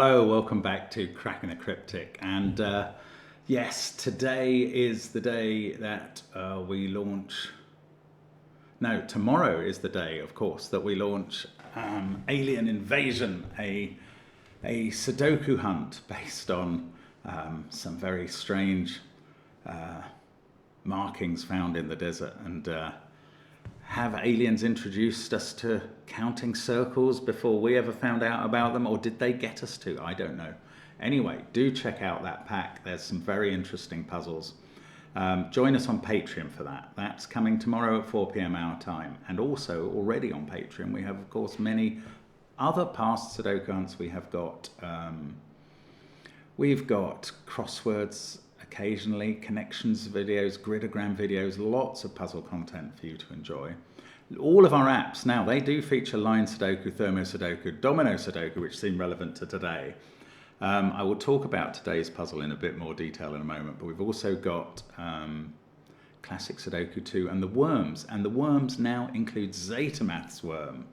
Hello, welcome back to Cracking the Cryptic. And yes, today is the day that we launch. No, tomorrow is the day, of course, that we launch Alien Invasion, a Sudoku hunt based on some very strange markings found in the desert. And have aliens introduced us to counting circles before we ever found out about them, or did they get us to? I don't know. Anyway, do check out that pack. There's some very interesting puzzles. Join us on Patreon for that. That's coming tomorrow at 4 p.m. our time. And also already on Patreon, we have, of course, many other past Sudoku hunts. We've got crosswords occasionally, connections videos, gridogram videos, lots of puzzle content for you to enjoy. All of our apps now, they do feature line Sudoku, thermo Sudoku, domino Sudoku, which seem relevant to today. I will talk about today's puzzle in a bit more detail in a moment, but we've also got classic Sudoku 2 and the worms. And the worms now include Zeta Maths worm.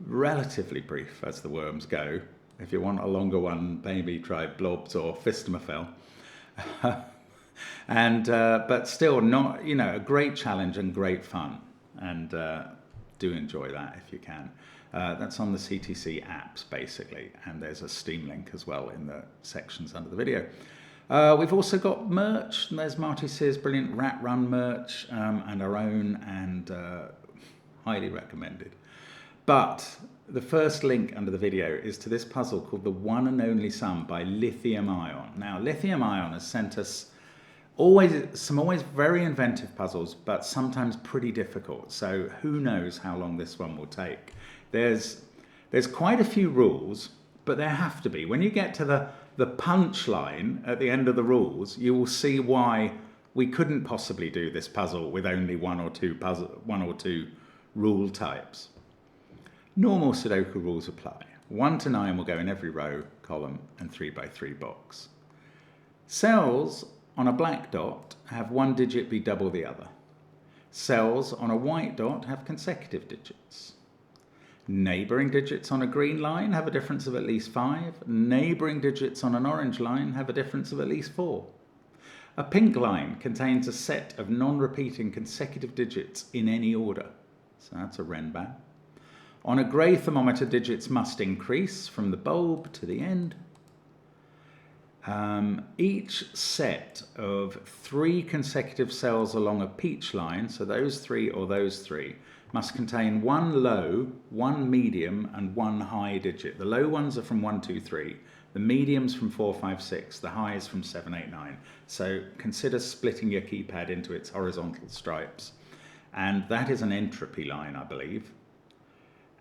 Relatively brief as the worms go. If you want a longer one, maybe try blobs or Fistamafel. But still not, a great challenge and great fun, and do enjoy that if you can. That's on the CTC apps basically, and there's a Steam link as well in the sections under the video. We've also got merch. There's Marty Sears' brilliant Rat Run merch, and our own, and highly recommended. But the first link under the video is to this puzzle called The One and Only Sum by Lithium Ion. Now, Lithium Ion has sent us always very inventive puzzles, but sometimes pretty difficult. So who knows how long this one will take. There's quite a few rules, but there have to be. When you get to the punchline at the end of the rules, you will see why we couldn't possibly do this puzzle with only one or two rule types. Normal Sudoku rules apply. 1 to 9 will go in every row, column, and 3 by 3 box. Cells on a black dot have one digit be double the other. Cells on a white dot have consecutive digits. Neighbouring digits on a green line have a difference of at least 5. Neighbouring digits on an orange line have a difference of at least 4. A pink line contains a set of non-repeating consecutive digits in any order. So that's a Renban. On a grey thermometer, digits must increase from the bulb to the end. Each set of 3 consecutive cells along a peach line, so those 3 or those 3, must contain 1 low, 1 medium, and 1 high digit. The low ones are from 1, 2, 3. The mediums from 4, 5, 6. The highs from 7, 8, 9. So consider splitting your keypad into its horizontal stripes. And that is an entropy line, I believe.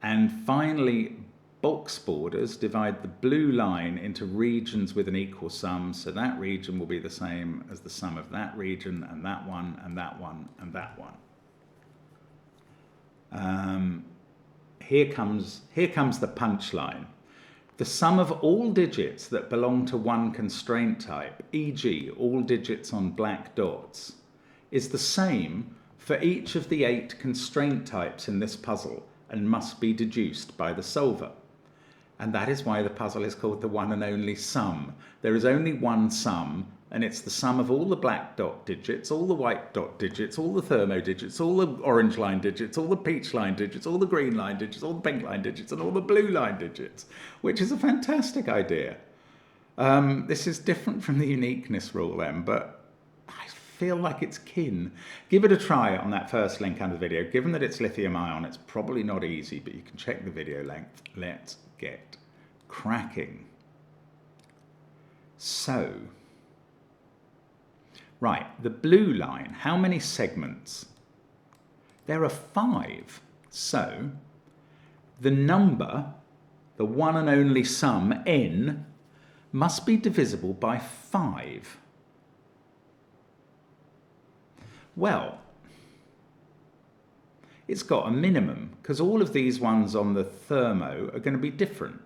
And finally, box borders divide the blue line into regions with an equal sum. So that region will be the same as the sum of that region, and that one, and that one, and that one. Here comes the punchline. The sum of all digits that belong to one constraint type, e.g. all digits on black dots, is the same for each of the 8 constraint types in this puzzle, and must be deduced by the solver. And that is why the puzzle is called The One and Only Sum. There is only one sum, and it's the sum of all the black dot digits, all the white dot digits, all the thermo digits, all the orange line digits, all the peach line digits, all the green line digits, all the pink line digits, and all the blue line digits, which is a fantastic idea. This is different from the uniqueness rule then, but I feel like it's kin. Give it a try on that first link under the video. Given that it's lithium ion, it's probably not easy, but you can check the video length. Let's get cracking. So, right, the blue line, how many segments? There are 5. So, the number, the one and only sum, n, must be divisible by 5. Well, it's got a minimum, because all of these ones on the thermo are going to be different.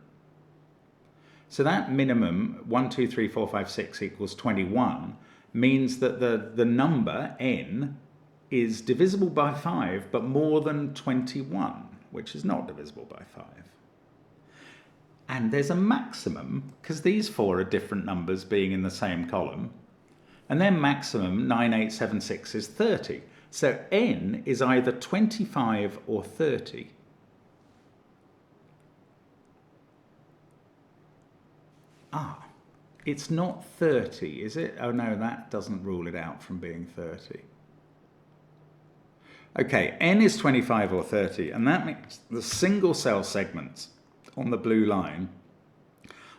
So that minimum, 1, 2, 3, 4, 5, 6 equals 21, means that the number, n, is divisible by 5, but more than 21, which is not divisible by 5. And there's a maximum, because these 4 are different numbers being in the same column. And then maximum 9876 is 30. So n is either 25 or 30. Ah, it's not 30, is it? Oh no, that doesn't rule it out from being 30. Okay, n is 25 or 30, and that means the single cell segments on the blue line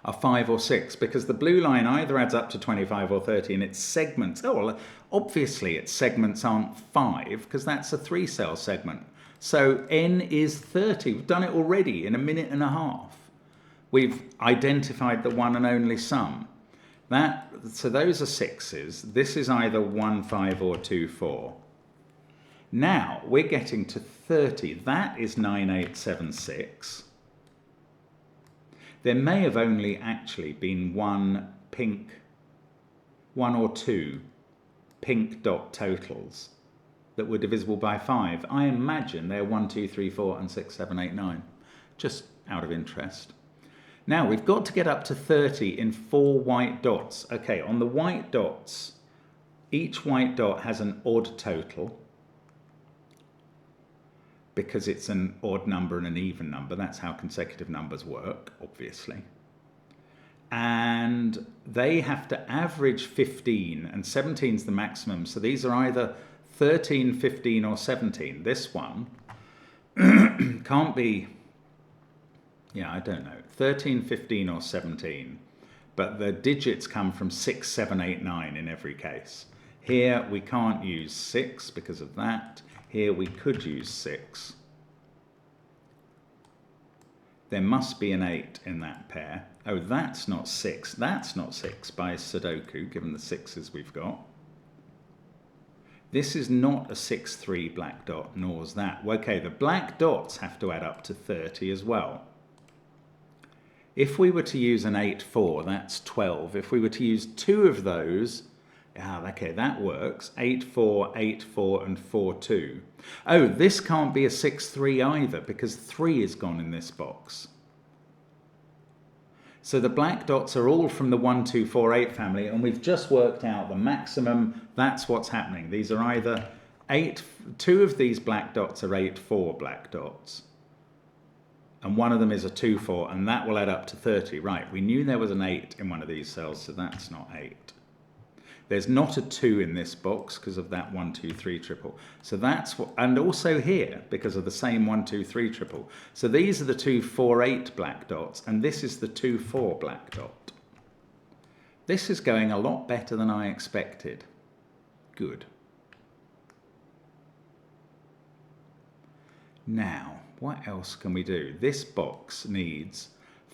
are 5 or 6, because the blue line either adds up to 25 or 30 and its segments, oh well, obviously its segments aren't 5 because that's a 3-cell segment. So n is 30. We've done it already in a minute and a half. We've identified the one and only sum. So those are 6s. This is either 1, 5 or 2, 4. Now we're getting to 30. That is 9876. There may have only actually been one or two pink dot totals that were divisible by 5. I imagine they're 1, 2, 3, 4 and 6, 7, 8, 9. Just out of interest. Now we've got to get up to 30 in 4 white dots. Okay, on the white dots, each white dot has an odd total because it's an odd number and an even number. That's how consecutive numbers work, obviously. And they have to average 15, and 17 is the maximum. So these are either 13, 15 or 17. This one can't be, yeah, I don't know, 13, 15 or 17. But the digits come from 6, 7, 8, 9 in every case. Here we can't use 6 because of that. Here we could use 6. There must be an 8 in that pair. Oh, that's not 6. That's not 6 by Sudoku, given the 6s we've got. This is not a 6, 3 black dot, nor is that. Okay, the black dots have to add up to 30 as well. If we were to use an 8, 4, that's 12. If we were to use 2 of those, okay, that works. 8, 4, 8, 4, and 4, 2. Oh, this can't be a 6, 3 either, because 3 is gone in this box. So the black dots are all from the 1, 2, 4, 8 family, and we've just worked out the maximum. That's what's happening. These are either 2 of these black dots are 8, 4 black dots. And one of them is a 2, 4, and that will add up to 30. Right, we knew there was an 8 in one of these cells, so that's not 8. There's not a 2 in this box because of that 1, 2, 3 triple. So that's what, and also here because of the same 1, 2, 3 triple. So these are the 2, 4, 8 black dots, and this is the 2, 4 black dot. This is going a lot better than I expected. Good. Now, what else can we do? This box needs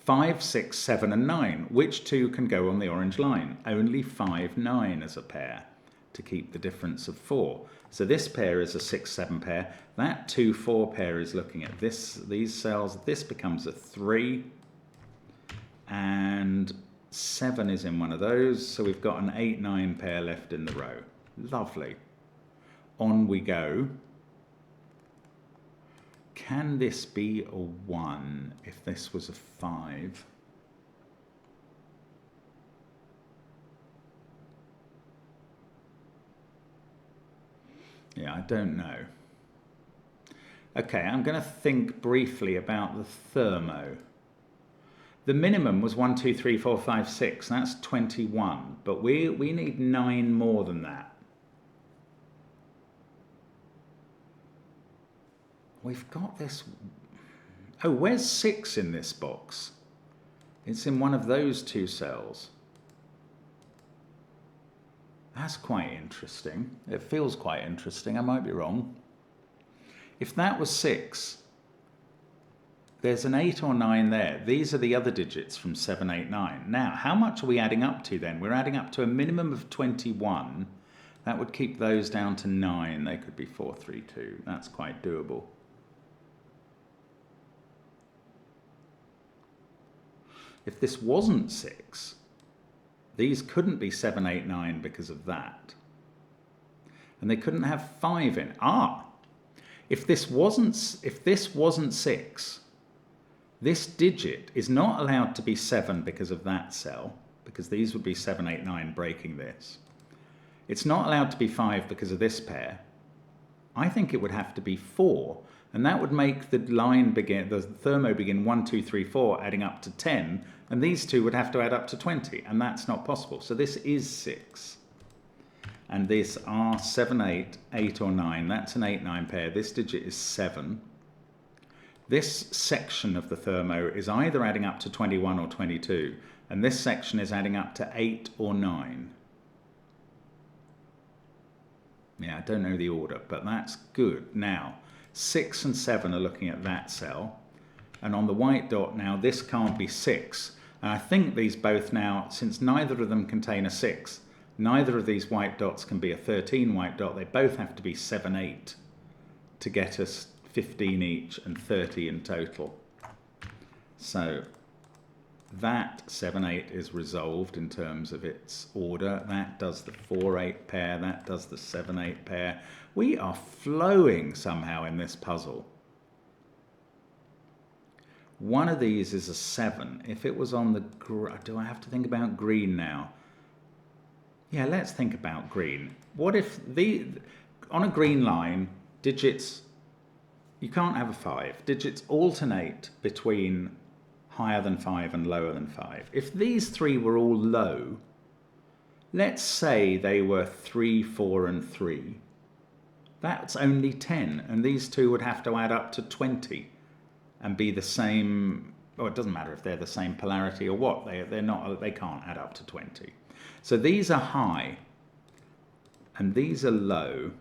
5, 6, 7 and 9. Which 2 can go on the orange line? Only 5, 9 as a pair to keep the difference of 4. So this pair is a 6, 7 pair. That 2, 4 pair is looking at these cells. This becomes a 3 and 7 is in one of those. So we've got an 8, 9 pair left in the row. Lovely. On we go. Can this be a 1 if this was a 5? Yeah, I don't know. Okay, I'm going to think briefly about the thermo. The minimum was 1, 2, 3, 4, 5, 6. That's 21, but we need 9 more than that. We've got this. Oh, where's 6 in this box? It's in one of those 2 cells. That's quite interesting. It feels quite interesting. I might be wrong. If that was 6, there's an 8 or 9 there. These are the other digits from 7, 8, 9. Now, how much are we adding up to then? We're adding up to a minimum of 21. That would keep those down to 9. They could be 4, 3, 2. That's quite doable. If this wasn't 6, these couldn't be 7, 8, 9 because of that. And they couldn't have 5 in. If this wasn't 6, This digit is not allowed to be 7 because of that cell, because these would be 7, 8, 9 breaking this. It's not allowed to be 5 because of this pair. I think it would have to be 4, and that would make the line begin, the thermo begin 1, 2, 3, 4, adding up to 10, and these two would have to add up to 20, and that's not possible. So this is 6. And this are 7, 8, 8 or 9. That's an 8, 9 pair. This digit is 7. This section of the thermo is either adding up to 21 or 22, and this section is adding up to 8 or 9. Yeah, I don't know the order, but that's good. Now, 6 and 7 are looking at that cell, and on the white dot now, this can't be 6. And I think these both now, since neither of them contain a 6, neither of these white dots can be a 13 white dot. They both have to be 7, 8 to get us 15 each and 30 in total. So that 7, 8 is resolved in terms of its order. That does the 4, 8 pair. That does the 7, 8 pair. We are flowing somehow in this puzzle. One of these is a 7. If it was on the... Do I have to think about green now? Yeah, let's think about green. What if on a green line, digits... You can't have a 5. Digits alternate between higher than 5 and lower than 5. If these three were all low, let's say they were 3, 4 and 3. That's only 10, and these two would have to add up to 20 and be the same. Oh, it doesn't matter if they're the same polarity or what. They're not. They can't add up to 20. So these are high, and these are low.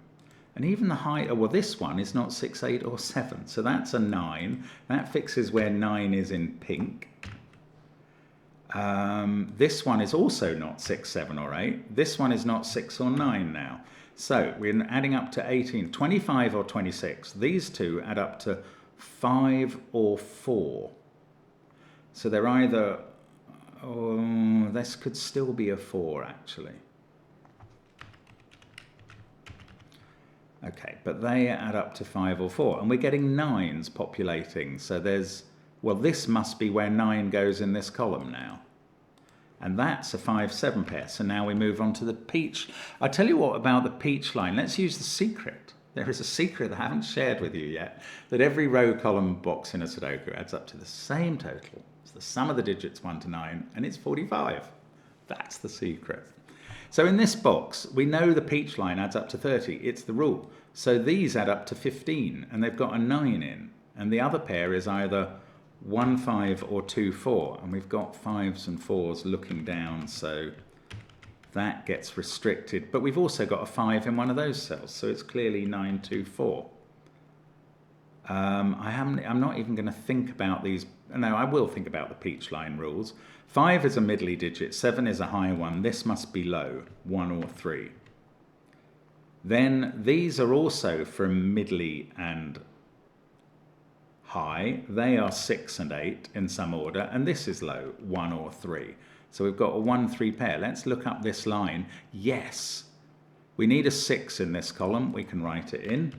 And even the high, well, this one is not 6, 8 or 7. So that's a 9. That fixes where 9 is in pink. This one is also not 6, 7 or 8. This one is not 6 or 9 now. So we're adding up to 18, 25 or 26. These two add up to 5 or 4. So they're either, oh, this could still be a 4 actually. Okay, but they add up to 5 or 4, and we're getting 9s populating. So there's, well, this must be where 9 goes in this column now. And that's a 5, 7 pair. So now we move on to the peach. I'll tell you what about the peach line. Let's use the secret. There is a secret I haven't shared with you yet, that every row, column, box in a Sudoku adds up to the same total. It's the sum of the digits 1 to 9, and it's 45. That's the secret. So in this box, we know the peach line adds up to 30. It's the rule. So these add up to 15, and they've got a 9 in. And the other pair is either 1, 5 or 2, 4. And we've got 5s and 4s looking down, so that gets restricted. But we've also got a 5 in one of those cells, so it's clearly 9, 2, 4. I'm not even going to think about these. No, I will think about the peach line rules. 5 is a middly digit, 7 is a high one. This must be low, 1 or 3. Then these are also from middly and high. They are 6 and 8 in some order, and this is low, 1 or 3. So we've got a 1, 3 pair. Let's look up this line. Yes, we need a 6 in this column. We can write it in.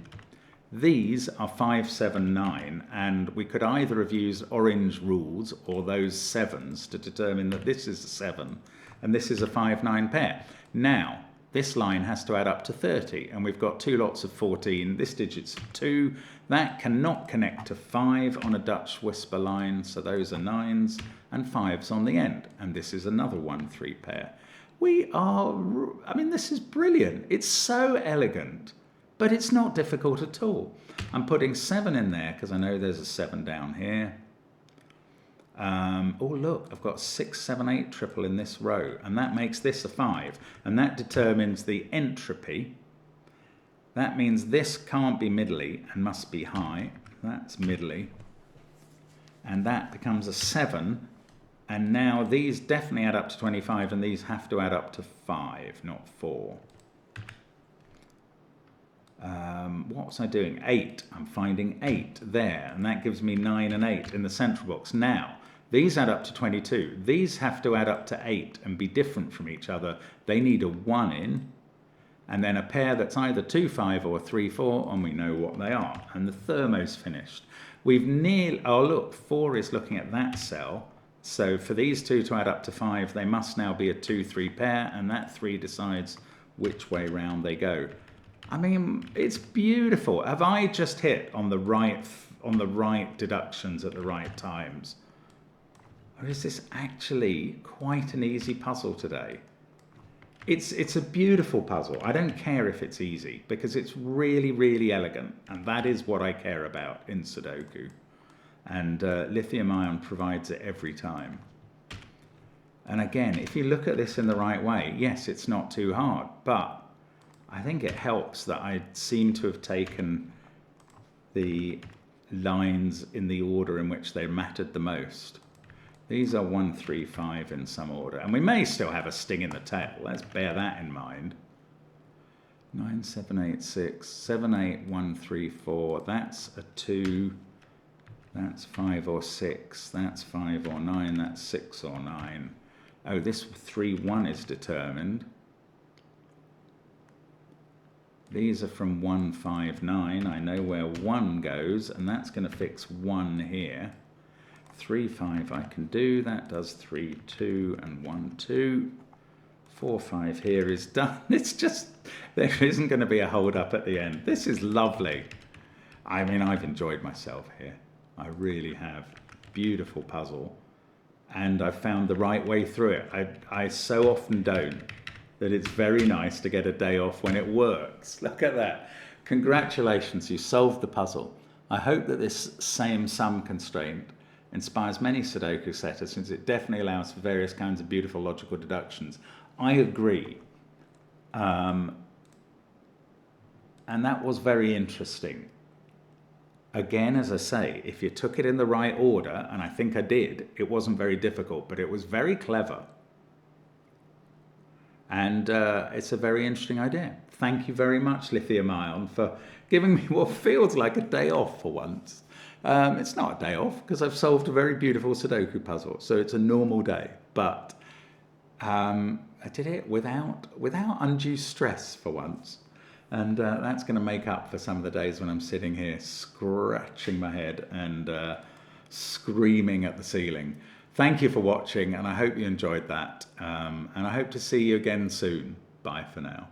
These are 5, 7, 9, and we could either have used orange rules or those 7s to determine that this is a 7 and this is a 5, 9 pair. Now, this line has to add up to 30, and we've got 2 lots of 14. This digit's 2. That cannot connect to 5 on a Dutch whisper line, so those are 9s and 5s on the end, and this is another 1, 3 pair. This is brilliant. It's so elegant. But it's not difficult at all. I'm putting 7 in there because I know there's a 7 down here. Oh, look, I've got 6, 7, 8 triple in this row, and that makes this a 5. And that determines the entropy. That means this can't be middly and must be high. That's middly. And that becomes a 7. And now these definitely add up to 25, and these have to add up to 5, not 4. What was I doing? 8. I'm finding 8 there, and that gives me 9 and 8 in the central box. Now, these add up to 22. These have to add up to 8 and be different from each other. They need a 1 in, and then a pair that's either 2, 5 or 3, 4, and we know what they are. And the thermo's finished. We've nearly, oh look, 4 is looking at that cell. So for these two to add up to 5, they must now be a 2-3 pair, and that 3 decides which way round they go. I mean, it's beautiful. Have I just hit on the right deductions at the right times? Or is this actually quite an easy puzzle today? It's a beautiful puzzle. I don't care if it's easy, because it's really, really elegant. And that is what I care about in Sudoku. And lithium ion provides it every time. And again, if you look at this in the right way, yes, it's not too hard. But I think it helps that I seem to have taken the lines in the order in which they mattered the most. These are 1, 3, 5 in some order. And we may still have a sting in the tail. Let's bear that in mind. 9, 7, 8, 6, 7, 8, 1, 3, 4. That's a 2. That's 5 or 6. That's 5 or 9. That's 6 or 9. Oh, this 3, 1 is determined. These are from 1, 5, 9. I know where 1 goes, and that's going to fix 1 here. 3, 5 I can do. That does 3, 2, and 1, 2. 4, 5 here is done. It's just, there isn't going to be a hold up at the end. This is lovely. I mean, I've enjoyed myself here. I really have. Beautiful puzzle. And I've found the right way through it. I so often don't, that it's very nice to get a day off when it works. Look at that. Congratulations, you solved the puzzle. I hope that this same sum constraint inspires many Sudoku setters, since it definitely allows for various kinds of beautiful logical deductions. I agree. And that was very interesting. Again, as I say, if you took it in the right order, and I think I did, it wasn't very difficult, but it was very clever. And it's a very interesting idea. Thank you very much, lithium ion, for giving me what feels like a day off for once. It's not a day off, because I've solved a very beautiful Sudoku puzzle, so it's a normal day. But I did it without undue stress for once. And that's going to make up for some of the days when I'm sitting here scratching my head and screaming at the ceiling. Thank you for watching, and I hope you enjoyed that. And I hope to see you again soon. Bye for now.